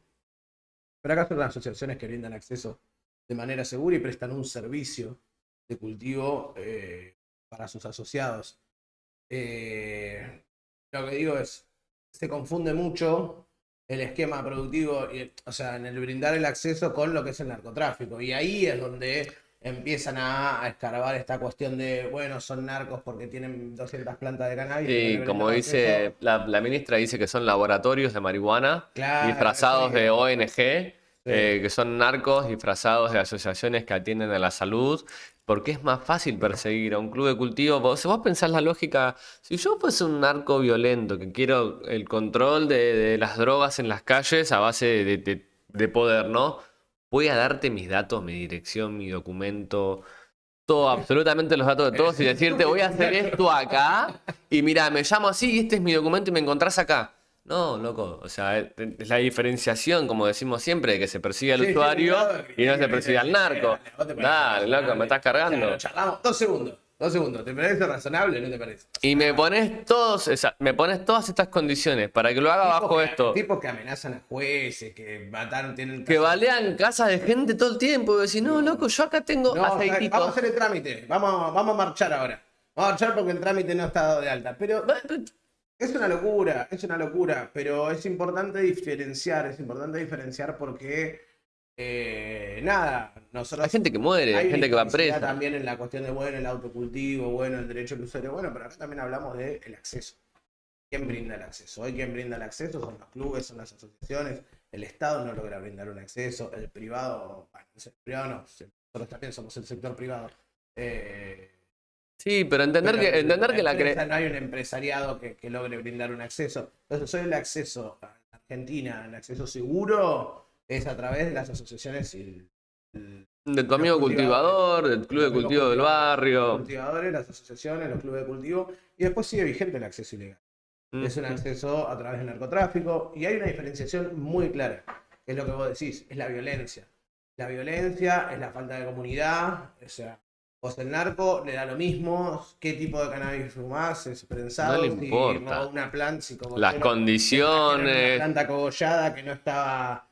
Pero acá son las asociaciones que brindan acceso de manera segura y prestan un servicio de cultivo para sus asociados. Lo que digo es, se confunde mucho el esquema productivo, o sea, en el brindar el acceso con lo que es el narcotráfico. Y ahí es donde empiezan a escarbar esta cuestión de, bueno, son narcos porque tienen 200 plantas de cannabis, pero le Sí, como brindamos acceso. dice, la ministra dice que son laboratorios de marihuana Claro, eso disfrazados de dijeron. ONG, Sí. que son narcos disfrazados de asociaciones que atienden a la salud, porque es más fácil perseguir a un club de cultivo. Si vos pensás la lógica, si yo fuese un narco violento que quiero el control de las drogas en las calles a base de poder, ¿no? Voy a darte mis datos, mi dirección, mi documento, todo, absolutamente los datos de Eres todos y decirte voy a hacer estúpido. esto acá y mira, me llamo así y este es mi documento y me encontrás acá. No, loco, o sea, es la diferenciación, como decimos siempre, de que se persigue al Sí, sí, un usuario grado de y no se criterio, persigue al narco. dale, ¿vos te parece Dale, loco, me razonable? estás O sea, lo cargando. charlamos. 2 segundos. 2 segundos. ¿Te parece razonable o no te parece? Y me pones me pones todas estas condiciones para que lo haga bajo esto. Tipos que amenazan a jueces, que mataron, tienen Que casos. balean casas de gente todo el tiempo. Y decís, no, loco, yo acá tengo No, vamos a aceititos. hacer el trámite. Vamos a marchar ahora. Vamos a marchar porque el trámite no está dado de alta. Pero es una locura, pero es importante diferenciar porque, nada, nosotros... Hay gente que muere, hay Hay una gente que va historicidad presa. también en la cuestión de, bueno, el autocultivo, bueno, el derecho al usuario, bueno, pero acá también hablamos del acceso. ¿Quién brinda el acceso? Hoy quien brinda el acceso son los clubes, son las asociaciones, el Estado no logra brindar un acceso, el privado, bueno, el privado no, nosotros también somos el sector privado. Sí, pero entender Pero entender que no hay un empresariado que logre brindar un acceso. Entonces, hoy el acceso a Argentina, el acceso seguro, es a través de las asociaciones y de tu los amigo cultivadores, cultivador, del club de los cultivo del cultivadores, los barrio. cultivadores, las asociaciones, los clubes de cultivo, y después sigue vigente el acceso ilegal. Es un acceso a través del narcotráfico, y hay una diferenciación muy clara, que es lo que vos decís, es la violencia. La violencia es la falta de comunidad, o sea, vos el narco le da lo mismo qué tipo de cannabis fumás, es No prensado, le si importa. o una planta, si como Las te trajeron una condiciones. planta cogollada que no estaba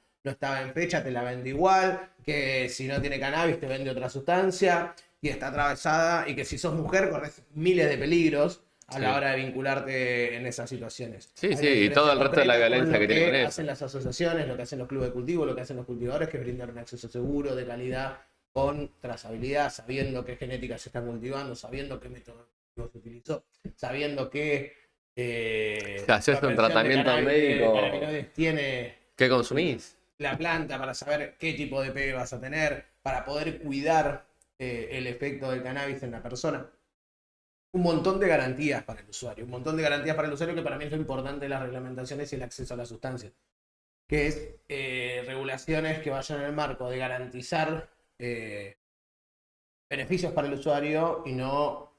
en fecha, te la vende igual, que si no tiene cannabis te vende otra sustancia. y está atravesada, y que si sos mujer corres miles de peligros a Sí. la hora de vincularte en esas situaciones. Sí, Hay sí, una y todo diferencia el resto de la concreta con violencia lo que tiene con que eso. hacen las asociaciones, lo que hacen los clubes de cultivo, lo que hacen los cultivadores, que brindan un acceso seguro, de calidad, con trazabilidad, sabiendo qué genéticas se están cultivando, sabiendo qué método se utilizó, sabiendo qué Si haces un propensión tratamiento de médico, cannabinoides tiene ¿qué consumís? la planta, para saber qué tipo de pegue vas a tener, para poder cuidar el efecto del cannabis en la persona. Un montón de garantías para el usuario, un montón de garantías para el usuario, que para mí es lo importante de las reglamentaciones y el acceso a la sustancia, que es regulaciones que vayan en el marco de garantizar beneficios para el usuario y no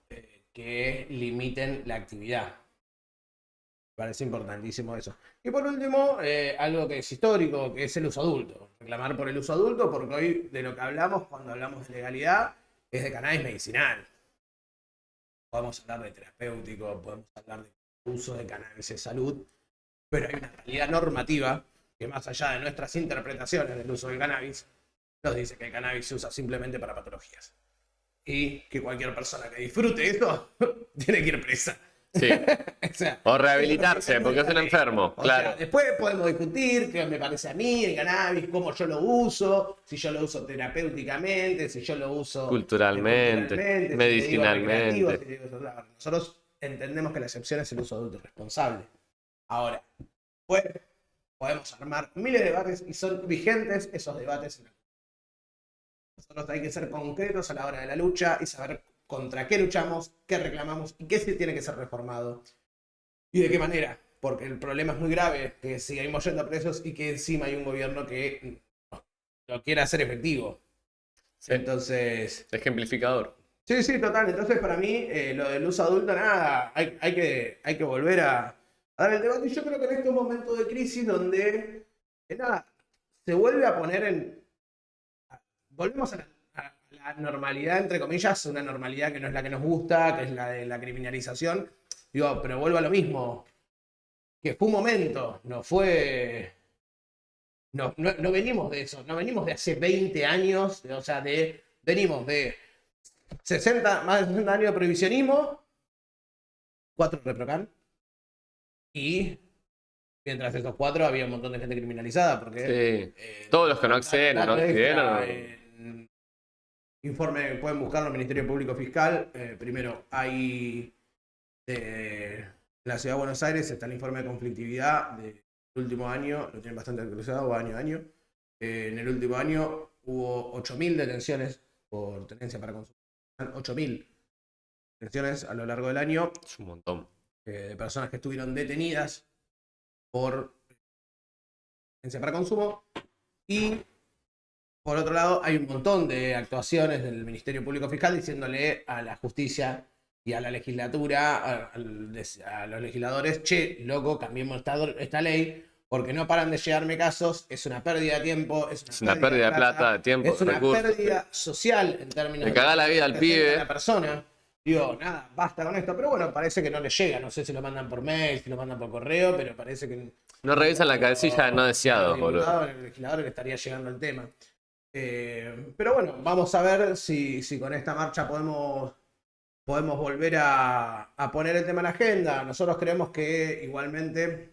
que limiten la actividad. Parece importantísimo eso. Y por último, algo que es histórico, que es el uso adulto. Reclamar por el uso adulto, porque hoy de lo que hablamos cuando hablamos de legalidad es de cannabis medicinal. Podemos hablar de terapéutico, podemos hablar de uso de cannabis de salud, pero hay una realidad normativa que, más allá de nuestras interpretaciones del uso del cannabis, nos dice que el cannabis se usa simplemente para patologías. Y que cualquier persona que disfrute eso tiene que ir presa. Sí. O sea, O eso es lo que rehabilitarse, dice porque es un nuestra ley. enfermo, O claro. sea, después podemos discutir qué me parece a mí el cannabis, cómo yo lo uso, si yo lo uso terapéuticamente, si yo lo uso Culturalmente, culturalmente, si le digo recreativo, si medicinalmente. le digo eso. Nosotros entendemos que la excepción es el uso adulto responsable. Ahora, pues, podemos armar miles de debates y son vigentes esos debates en la... Nosotros hay que ser concretos a la hora de la lucha y saber contra qué luchamos, qué reclamamos y qué se tiene que ser reformado. ¿Y de qué manera? Porque el problema es muy grave, que seguimos yendo presos y que encima hay un gobierno que lo quiere hacer efectivo. Sí. Entonces, Ejemplificador. sí, total. Entonces, para mí, lo del uso adulto, nada, hay que volver a dar el debate. Y yo creo que en estos momentos de crisis donde, nada, se vuelve a poner en... Volvemos a la normalidad, entre comillas, una normalidad que no es la que nos gusta, que es la de la criminalización. Digo, pero vuelvo a lo mismo, que fue un momento, no fue... No venimos de eso, no venimos de hace 20 años, o sea, venimos de 60, más de 60 años de prohibicionismo, 4 reprocan, y mientras esos 4 había un montón de gente criminalizada, porque Sí. Todos los que no acceden o no dato extra, accedieron. informe, pueden buscarlo en el Ministerio Público Fiscal, primero hay en la Ciudad de Buenos Aires está el informe de conflictividad del último año, lo tienen bastante actualizado, año a año. En el último año hubo 8.000 detenciones por tenencia para consumo. 8.000 detenciones a lo largo del año Es un montón. de personas que estuvieron detenidas por tenencia para consumo. Y por otro lado, hay un montón de actuaciones del Ministerio Público Fiscal diciéndole a la justicia y a la legislatura, a los legisladores, che, loco, cambiemos esta ley, porque no paran de llegarme casos, es una pérdida de tiempo, Es una pérdida de plata, de tiempo, es de una recursos. pérdida social en términos Le cagá la vida al que afecta a pibe. la persona. Digo, nada, basta con esto, pero bueno, parece que no le llega, no sé si lo mandan por mail, si lo mandan por correo, pero parece que... No revisan la casilla de no a deseados, los boludo. diputados, a los legisladores le estaría llegando el tema. Pero bueno, vamos a ver si con esta marcha podemos volver a poner el tema en la agenda. Nosotros creemos que igualmente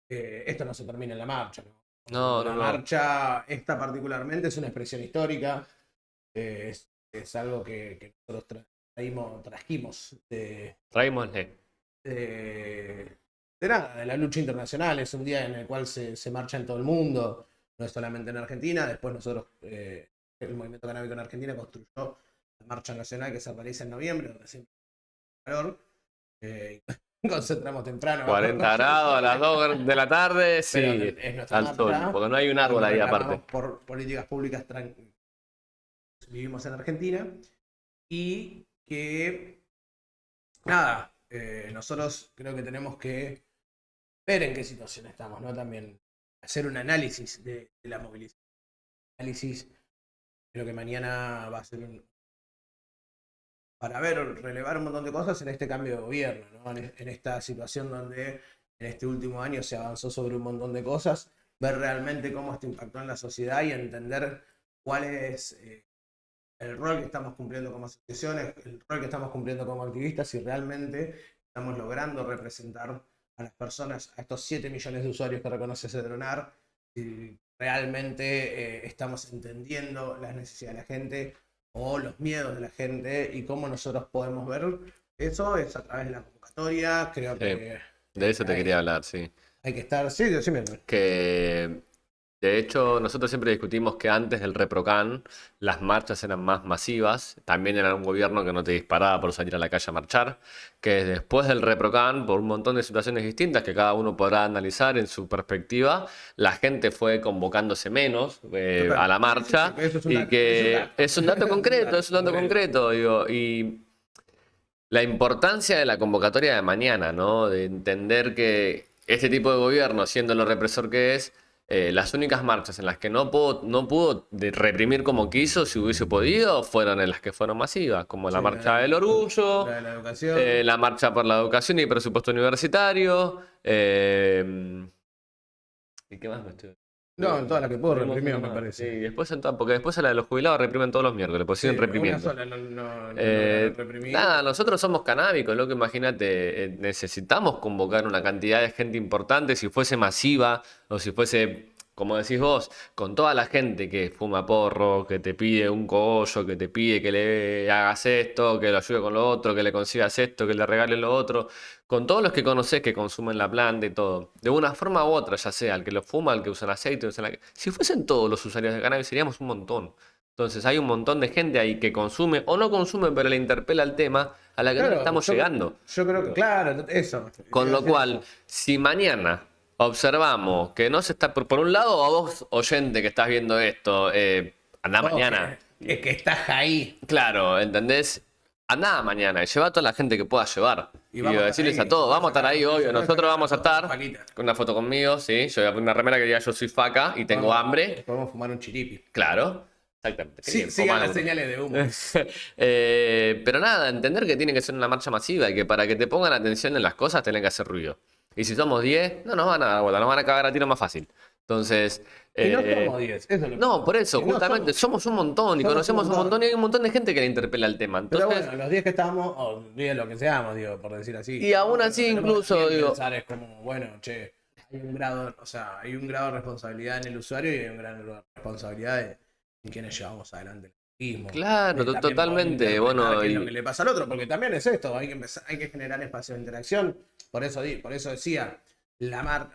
esto no se termina en la marcha, ¿no? No, La no, no. marcha, esta particularmente, es una expresión histórica. Es algo que nosotros trajimos Traímosle. de nada, de la lucha internacional. Es un día en el cual se marcha en todo el mundo, no es solamente en Argentina. Después nosotros, el movimiento canábico en Argentina construyó la marcha nacional que se realiza en noviembre, donde siempre hay calor. Concentramos temprano. 40 grados a las 2 de la tarde, Pero sí, es nuestra al sol, marcha, porque no hay un árbol donde ahí reclamamos aparte. por políticas públicas vivimos en Argentina y que nada, nosotros creo que tenemos que ver en qué situación estamos, ¿no? También hacer un análisis de la movilización. Análisis de lo que mañana va a ser para ver, relevar un montón de cosas en este cambio de gobierno, ¿no? En esta situación donde en este último año se avanzó sobre un montón de cosas, ver realmente cómo esto impactó en la sociedad y entender cuáles el rol que estamos cumpliendo como asociaciones, el rol que estamos cumpliendo como activistas, si realmente estamos logrando representar a las personas, a estos 7 millones de usuarios que reconoce Cedronar, si realmente estamos entendiendo las necesidades de la gente o los miedos de la gente y cómo nosotros podemos ver eso es a través de la convocatoria. Creo que de eso te quería hablar, sí. hay que estar, sí, decime. Que de hecho nosotros siempre discutimos que antes del ReproCan las marchas eran más masivas, también era un gobierno que no te disparaba por salir a la calle a marchar, que después del ReproCan, por un montón de situaciones distintas que cada uno podrá analizar en su perspectiva, la gente fue convocándose menos a la marcha Eso es un y dato, que es un dato concreto, es un dato concreto, digo, y la importancia de la convocatoria de mañana, ¿no? De entender que este tipo de gobierno, siendo lo represor que es, las únicas marchas en las que no pudo reprimir como quiso, si hubiese podido, fueron en las que fueron masivas, como la Sí, marcha del orgullo, la de la educación. la marcha por la educación y presupuesto universitario, ¿y qué más me estoy? No, en todas las que puedo Tuvimos reprimió, una me más. Sí, parece. después porque después a la de los jubilados reprimen todos los miércoles, pues Sí, siguen una reprimiendo. sola no lograron reprimir. Nada, nosotros somos canábicos, loco, imagínate, necesitamos convocar una cantidad de gente importante, si fuese masiva o si fuese, como decís vos, con toda la gente que fuma porro, que te pide un cogollo, que te pide que le hagas esto, que lo ayude con lo otro, que le consigas esto, que le regales lo otro, con todos los que conocés que consumen la planta y todo, de una forma u otra, ya sea el que lo fuma, el que usa el aceite, si fuesen todos los usuarios de cannabis seríamos un montón. Entonces hay un montón de gente ahí que consume o no consume, pero le interpela el tema a la que no le Claro, estamos llegando. yo creo que, Digo, claro, eso. con Iba a lo decir cual, eso. si mañana observamos que no se está, por un lado, a vos, oyente que estás viendo esto, andá Vos mañana. es que estás ahí. Claro, ¿entendés? Andá mañana y lleva a toda la gente que puedas llevar. Y Y vamos a estar decirles ahí. a todos, vamos a estar ahí, obvio. Nosotros vamos a estar Faquita. con una foto conmigo, sí. Yo voy a poner una remera que diga yo soy faca y tengo hambre. Podemos fumar un chiripi. Claro, exactamente. Qué Sí, bien, sigan coman las uno. señales de humo. Pero nada, entender que tiene que ser una marcha masiva y que para que te pongan atención en las cosas tenés que hacer ruido. Y si somos 10 no nos van a dar bola, nos van a cagar a tiro más fácil. Entonces, Y no somos 10, eso es lo no, por eso, que no justamente, somos un montón y somos conocemos un un montón. montón y hay un montón de gente que le interpela el tema. Pero Entonces, bueno, los 10 que estamos, o 10 lo que seamos, digo, por decir así. y aún así, Tenemos incluso, que digo, pensar, es como, bueno, che, hay un grado, o sea, hay un grado de responsabilidad en el usuario y hay un gran grado de responsabilidad en quienes llevamos adelante el activismo. claro, También totalmente, poder bueno, interpretar qué es lo que le pasa al otro, porque también es esto, hay que empezar, hay que generar espacio de interacción. Por eso decía,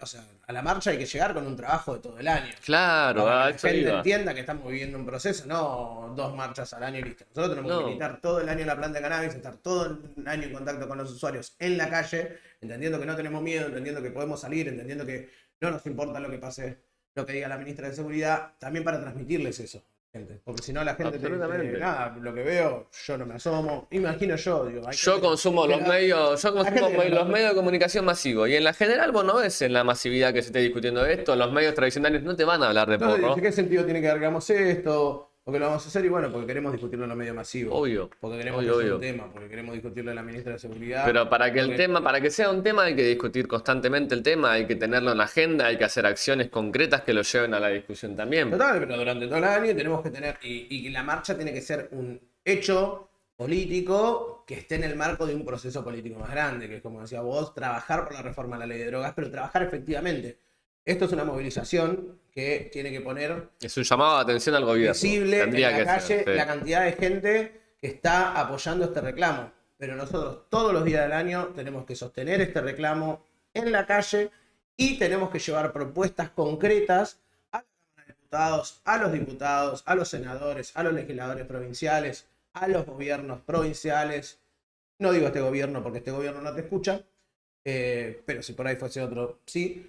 o sea, a la marcha hay que llegar con un trabajo de todo el año. claro, Para a que la eso gente iba. entienda que estamos viviendo un proceso, no 2 marchas al año y listo. Nosotros tenemos que No, militar todo el año en la planta de cannabis, estar todo el año en contacto con los usuarios en la calle, entendiendo que no tenemos miedo, entendiendo que podemos salir, entendiendo que no nos importa lo que pase, lo que diga la ministra de Seguridad, también para transmitirles eso, gente. Porque si no la gente te dice, absolutamente. nada, lo que veo, yo no me asomo. Imagino yo, digo, hay Yo gente consumo que los medios, yo consumo gente que los medios de comunicación masivos y en la general vos no ves en la masividad que se esté discutiendo esto, los medios tradicionales no te van a hablar de entonces porro, dice, ¿qué sentido tiene que hagamos esto? ¿Por qué lo vamos a hacer? Y bueno, porque queremos discutirlo en los medios masivos. obvio, Porque queremos obvio, que sea un obvio. tema, porque queremos discutirlo en la ministra de Seguridad. Pero para que el porque- tema, para que sea un tema hay que discutir constantemente el tema, hay que tenerlo en la agenda, hay que hacer acciones concretas que lo lleven a la discusión también. Total, pero durante todo el año tenemos que tener, y la marcha tiene que ser un hecho político que esté en el marco de un proceso político más grande, que es como decía vos, trabajar por la reforma a la ley de drogas, pero trabajar efectivamente. Esto es una movilización que tiene que poner Es un llamado de atención al gobierno. visible en Tendría la que calle ser, sí. la cantidad de gente que está apoyando este reclamo. Pero nosotros todos los días del año tenemos que sostener este reclamo en la calle y tenemos que llevar propuestas concretas a la Cámara de Diputados, a los diputados, a los senadores, a los legisladores provinciales, a los gobiernos provinciales. No digo este gobierno porque este gobierno no te escucha, pero si por ahí fuese otro, sí.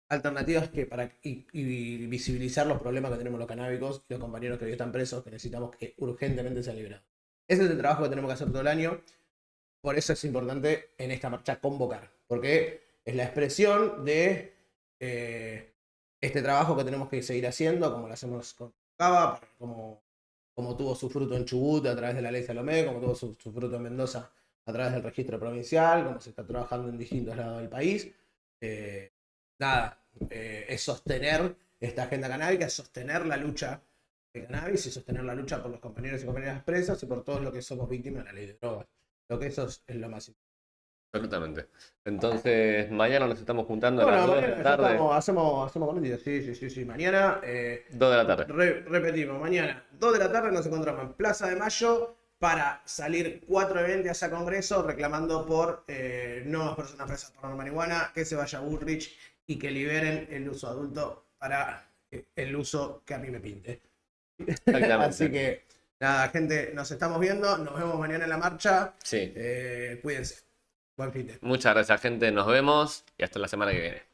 Alternativas que y visibilizar los problemas que tenemos los canábicos y los compañeros que hoy están presos, que necesitamos que urgentemente sean liberados. Ese es el trabajo que tenemos que hacer todo el año. Por eso es importante en esta marcha convocar, porque es la expresión de este trabajo que tenemos que seguir haciendo, como lo hacemos con Cava, como tuvo su fruto en Chubut a través de la ley Salomé, como tuvo su fruto en Mendoza a través del registro provincial, como se está trabajando en distintos lados del país. Nada, es sostener esta agenda canábica, es sostener la lucha de cannabis y sostener la lucha por los compañeros y compañeras presas y por todos los que somos víctimas de la ley de drogas. Lo que eso es lo más importante. Absolutamente. Entonces, mañana nos estamos juntando a las Bueno, 2 de mañana la ya tarde. estamos, hacemos con el día. Sí. Mañana, 2 de la tarde. repetimos, mañana, 2 de la tarde nos encontramos en Plaza de Mayo para salir 4 eventos a Congreso reclamando por nuevas personas presas por la marihuana, que se vaya Bullrich y que liberen el uso adulto para el uso que a mí me pinte. Exactamente. Así que, nada, gente, nos estamos viendo. Nos vemos mañana en la marcha. Sí. Cuídense. Buen fin de. Muchas gracias, gente. Nos vemos y hasta la semana que viene.